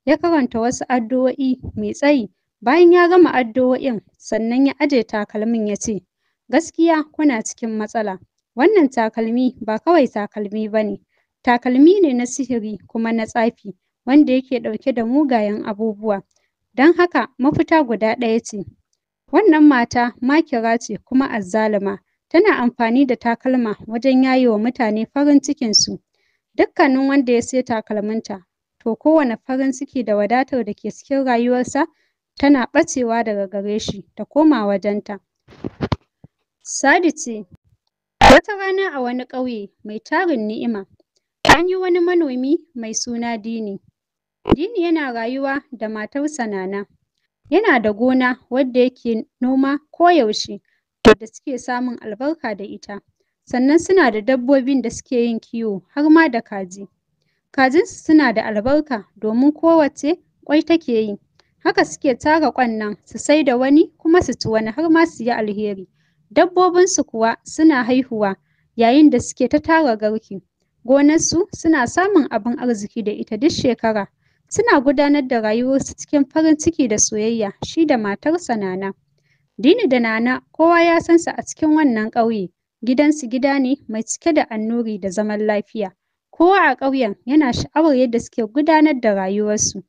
ya karanta wasu addu'o'i mai tsayi. Bayan ya gama addu'o'in, sannan ya aje takalmin ya ce, gaskiya kuna cikin matsala. Wannan takalmi ba kawai takalmi ba ne, takalmi ne na sihiri kuma na tsafi, wanda yake ɗauke da mugayen abubuwa. Don haka mafita guda ɗaya ce. Wannan mata makira ce kuma azzaluma, tana amfani da takalma wajen yaye wa mutane farin cikinsu. Dukkanin wanda ya sai takalminta, to kowane farin ciki da wadatar da ke cikin rayuwarsa tana ɓacewa daga gare shi ta koma wajenta. Sadi ce. Wata rana a wani ƙauye mai tarin ni'ima, an yi wani manomi mai suna Dini. Dini yana rayuwa da matarsa Nana. Yana da gona wadda yake noma koyaushe, wadda suke samun albarka da ita. Sannan suna da dabbobin da suke yin kiwo har ma da kaji. Kajinsu suna da albarka domin kowacce ƙwai take yi. Haka suke tara ƙwan nan su sai da wani kuma su ci wani har ma su yi alheri. Dabbobinsu kuwa suna haihuwa yayin da suke ta tara garke. Gonarsu suna samun abin arziki da ita duk shekara. Suna gudanar da rayuwarsu cikin farin ciki da soyayya shi da matarsa Nana. Dini da Nana kowa ya san su a cikin wannan ƙauye. Gidansu gida ne mai cike da annuri da zaman lafiya. Kowa a ƙauyen yana sha'awar yadda suke gudanar da rayuwarsu.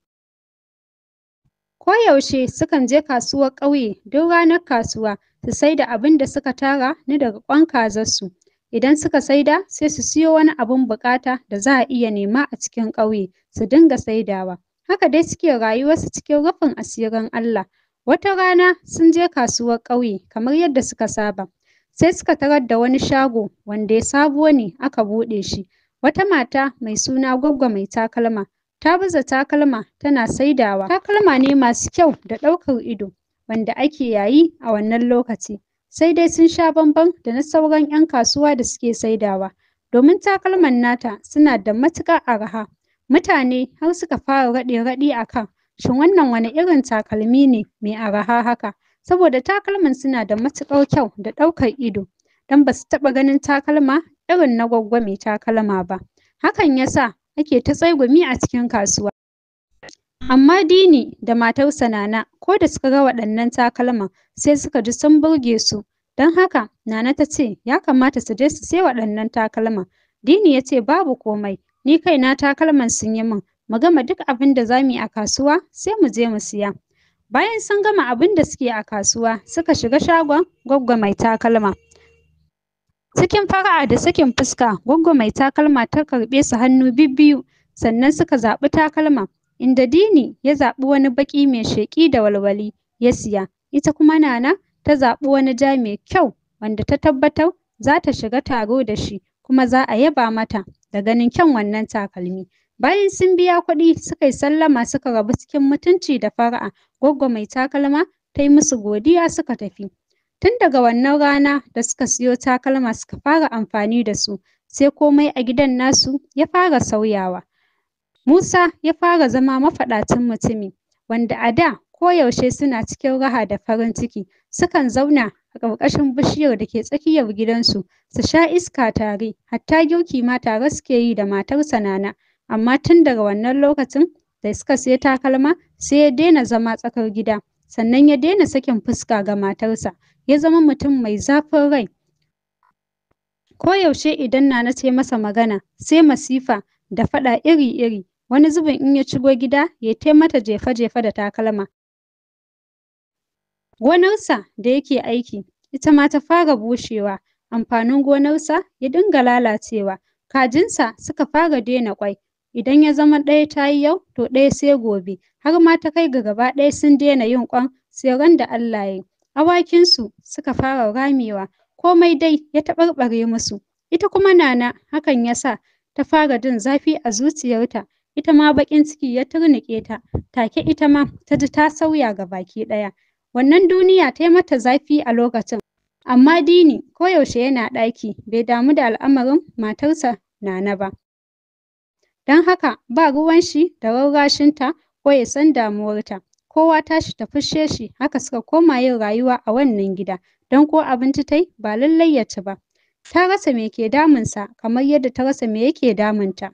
Koyaushe sukan je kasuwar ƙauye duk ranar kasuwa su sai da abin da suka tara na daga ƙwan kazarsu. Idan suka saida sai su siyo wani abin buƙata da za a iya nema a cikin ƙauye su dinga saidawa. Haka dai suke rayuwarsu cikin rufin asirin Allah. Wata rana sun je kasuwar ƙauye kamar yadda suka saba. Sai suka tarar da wani shago wanda sabo ne aka buɗe shi. Wata mata mai suna Gwaggo Mai Takalma ta baza takalma tana saidawa. Takalma ne masu kyau da ɗaukar ido wanda ake yayi a wannan lokaci. Sai dai sun sha bamban da na sauran 'yan kasuwa da suke saidawa. Domin takalman nata suna da matuƙar arha. Mutane har suka fara raɗe-raɗi a kan shin wannan wane irin takalmi ne mai arha haka? Saboda takalman suna da matuƙar kyau da ɗaukar ido. Don ba su taɓa ganin takalma irin na Gwaggo Mai Takalma ba. Hakan ya sa ake ta tsegumi a cikin kasuwa. Amma Dini da matarsa Nana ko da suka ga waɗannan takalman sai suka ji sun burge su. Don haka Nana ta ce ya kamata su je su sai waɗannan takalman. Dini ya ce babu komai, ni kaina takalman sun yi min. Mu gama duk abin da za mu yi a kasuwa sai mu je mu siya. Bayan sun gama abin da suke a kasuwa suka shiga shagon Gwaggo Mai Takalma. Cikin fara'a da sakin fuska Gwaggo Mai Takalma ta karɓe su hannu bibbiyu, sannan suka zaɓi takalma. Inda Dini ya zaɓi wani baƙi mai sheƙi da walwali ya siya. Ita kuma Nana ta zaɓi wani ja mai kyau wanda ta tabbatar za ta shiga taro da shi kuma za a yaba mata da ganin kyan wannan takalmi. Bayan sun biya kuɗi suka yi sallama suka rabu cikin mutunci da fara'a. Gwaggo Mai Takalma ta yi musu godiya suka tafi. Tun daga wannan rana da suka siyo takalma suka fara amfani da su, sai komai a gidan nasu ya fara sauyawa. Musa ya fara zama mafaɗacin mutumi, wanda a da koyaushe suna cikin raha da farin ciki. Sukan zauna a ƙarƙashin bishiyar da ke tsakiyar gidansu su sha iska tare, hatta girki ma tare suke yi da matarsa Nana. Amma tun daga wannan lokacin da suka siya takalma sai ya daina zama tsakar gida, sannan ya daina sakin fuska ga matarsa. Ya zama mutum mai zafin rai. Koyaushe idan Nana ta yi masa magana sai masifa da faɗa iri-iri. Wani zubin in ya shigo gida ya yi mata jefe-jefe da takalma. Gonarsa da yake aiki ita ma ta fara bushewa. Amfanin gonarsa ya dinga lalacewa. Kajinsa suka fara daina ƙwai. Idan ya zama ɗaya ta yi yau to ɗaya sai gobe. Har ma ta kai ga gaba ɗaya sun daina yin ƙwan sai ran da Allah ya yi. Awakinsu suka fara ramewa. Komai dai ya taɓarɓare musu. Ita kuma Nana hakan ya sa ta fara jin zafi a zuciyarta. Ita ma baƙin ciki ya turnuƙe ta. Take ita ma ta ji ta sauya ga baki ɗaya. Wannan duniya ta yi mata zafi a lokacin. Amma Dini koyaushe yana ɗaki bai damu da al'amarin matarsa Nana ba. Don haka ba ruwan shi da rarrashinta ko ya san damuwarta. Kowa tashi ta fushe shi, haka suka koma yin rayuwa a wannan gida. Don ko abinci ta yi ba lallai ya ci ba. Ta rasa me ke damunsa kamar yadda ta rasa me yake damunta.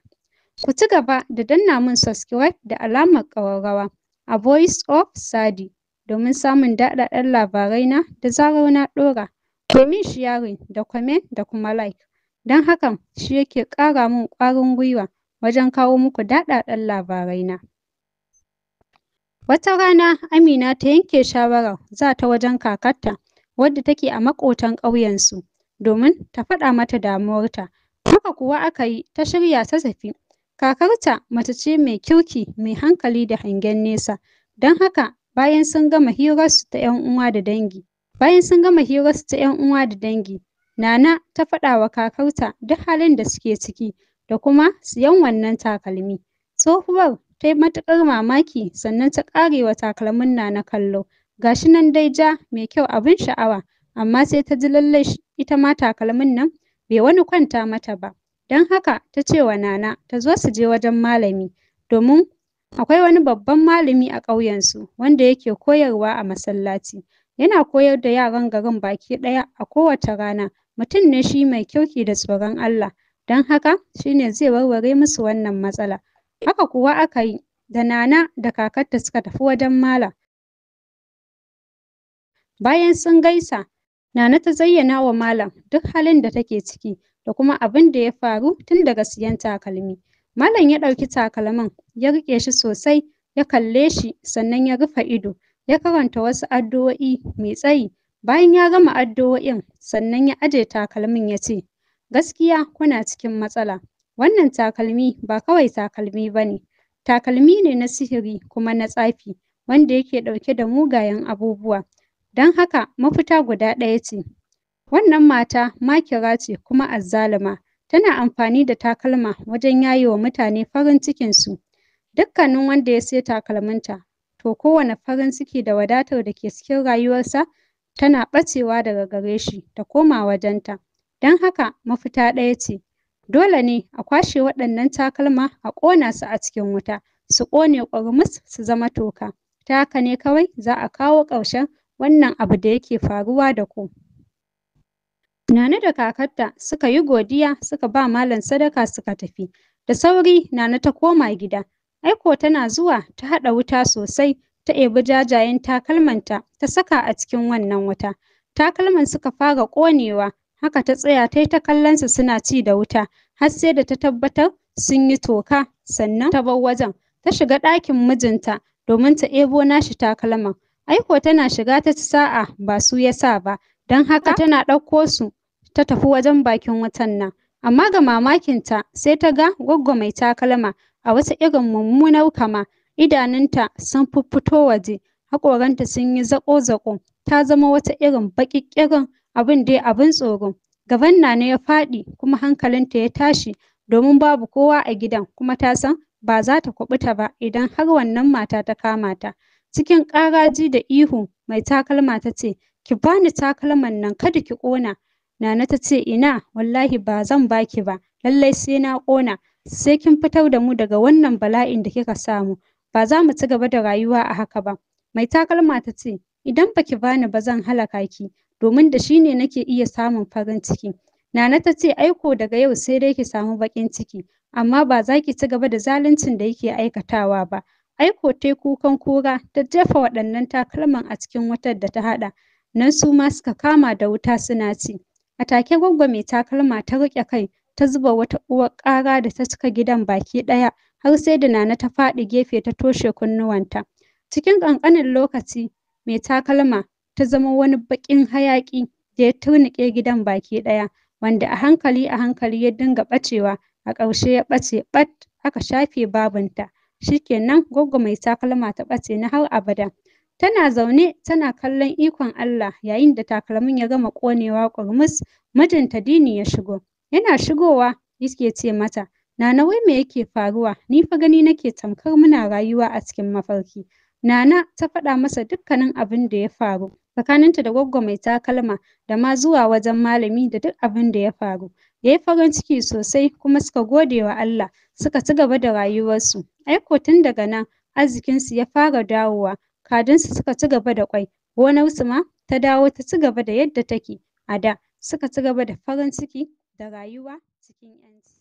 Ku ci gaba da danna mun subscribe da alamar ƙararrawa a Voice of Sadi domin samun daɗaɗɗen labarai na da zarar na ɗora. Ku min sharing da comment da kuma like, don hakan shi yake ƙara min ƙwarin gwiwa wajen kawo muku daɗaɗɗen labarai na. Wata rana Amina ta yanke shawarar za ta wajen kakarta wadda take a maƙotan ƙauyensu domin ta faɗa mata damuwarta. Haka kuwa aka yi, ta shirya ta tafi. Kakarta mace ce mai kirki, mai hankali da hangen nesa, don haka bayan sun gama hirarsu ta 'yan uwa da dangi, Nana ta faɗa wa kakarta duk halin da suke ciki da kuma siyan wannan takalmi. Tsohuwar ta yi matuƙar mamaki sannan ta ƙare wa takalmin Nana kallo. Ga shi nan dai ja mai kyau abin sha'awa, amma sai ta ji lallai ita ma takalmin nan bai wani kwanta mata ba. Don haka ta ce wa Nana ta zo su je wajen malami, domin akwai wani babban malami a ƙauyensu wanda yake koyarwa a masallaci. Yana koyar da yaran garin baki ɗaya a kowace rana. Mutum ne shi mai kirki da tsoron Allah, don haka shi ne zai warware musu wannan matsala. Haka kuwa aka yi, da Nana da kakarta suka tafi wajen malam. Bayan sun gaisa, Nana ta zayyana wa malam duk halin da take ciki da kuma abin da ya faru tun daga siyan takalmi. Malam ya ɗauki takalmin, ya riƙe shi sosai, ya kalle shi, sannan ya rufe ido, ya karanta wasu addu'o'i mai tsayi. Bayan ya gama addu'o'in, sannan ya aje takalmin ya ce, gaskiya kuna cikin matsala. Wannan takalmi ba kawai takalmi ba ne, takalmi ne na sihiri kuma na tsafi, wanda yake ɗauke da mugayen abubuwa. Don haka mafita guda ɗaya ce. Wannan mata makira ce kuma azzaluma, tana amfani da takalma wajen yaye wa mutane farin cikinsu. Dukkanin wanda ya sai takalminta, to kowane farin ciki da wadatar da ke cikin rayuwarsa tana ɓacewa daga gare shi ta koma wajenta. Don haka mafita ɗaya ce, dole ne a kwashe waɗannan takalma a ƙona su a cikin wuta, su ƙone ƙurmus su zama toka. Ta haka ne kawai za a kawo ƙarshen wannan abu da yake faruwa da ku. Nana da kakarta suka yi godiya, suka ba malam sadaka suka tafi. Da sauri Nana ta koma gida. Aiko tana zuwa ta haɗa wuta sosai, ta ebi jajayen takalmanta ta saka a cikin wannan wuta. Takalman suka fara ƙonewa, haka ta tsaya ta yi ta kallonsu suna ci da wuta, har sai da ta tabbatar sun yi toka, sannan ta bar wajen. Ta shiga ɗakin mijinta domin ta ebo nashi takalman. Aiko tana shiga ta ci sa'a ba su ya sa ba, don haka tana ɗauko su ta tafi wajen bakin wutan nan. Amma ga mamakinta sai ta ga Gwaggo mai takalma a wata irin mummunar kama, idanunta sun fiffito waje, haƙoranta sun yi zaƙo-zaƙo, ta zama wata irin baƙi ƙirin, abin dai abin tsoro. Gaban Nana ya faɗi kuma hankalinta ya tashi, domin babu kowa a gidan kuma ta san ba za ta kuɓuta ba idan har wannan mata ta kama ta. Cikin ƙaraji da ihu mai takalma ta ce, ki bani takalman nan kada ki ƙona. Nana ta ce, ina, wallahi ba zan baki ba, lallai sai na ƙona, sai kin fitar da mu daga wannan bala'in da kika samu, ba za mu ci gaba da rayuwa a haka ba. Mai takalma ta ce, idan baki bani ba zan halaka ki, domin da shi ne nake iya samun farin ciki. Nana ta ce, aiko daga yau sai dai ki samu baƙin ciki, amma ba za ki ci gaba da zaluncin da yake aikatawa ba. Aiko ta yi kukan kura, ta jefa waɗannan takalman a cikin wutar da ta haɗa, nan su ma suka kama da wuta suna ci. A take Gwaggo mai takalma ta riƙe kai, ta zuba wata uwar ƙara da ta cika gidan baki ɗaya, har sai da Nana ta faɗi gefe ta toshe kunnuwanta. Cikin ƙanƙanin lokaci, mai takalma ta zama wani baƙin hayaƙi da ya turnuƙe gidan baki ɗaya, wanda a hankali ya dinga ɓacewa, a ƙarshe ya ɓace ɓat, aka shafe babunta. Shikenan Gwaggo mai takalma ta ɓace na har abada. Tana zaune tana kallon ikon Allah yayin da takalmin ya gama ƙonewa ƙurmus, mijinta Dini ya shigo. Yana shigowa yake ce mata, Nana wai me yake faruwa? Ni fa gani nake tamkar muna rayuwa a cikin mafarki. Nana ta faɗa masa dukkanin abin da ya faru tsakaninta da Gwaggo mai takalma, da ma zuwa wajen malami da duk abin da ya faru. Ya yi farin ciki sosai kuma suka gode wa Allah, suka ci gaba da rayuwarsu. Aiko tun daga nan arzikinsu ya fara dawowa, kajinsu suka ci gaba da ƙwai, gonarsu ma ta dawo ta ci gaba da yadda take a da, suka ci gaba da farin ciki da rayuwa cikin 'yanci.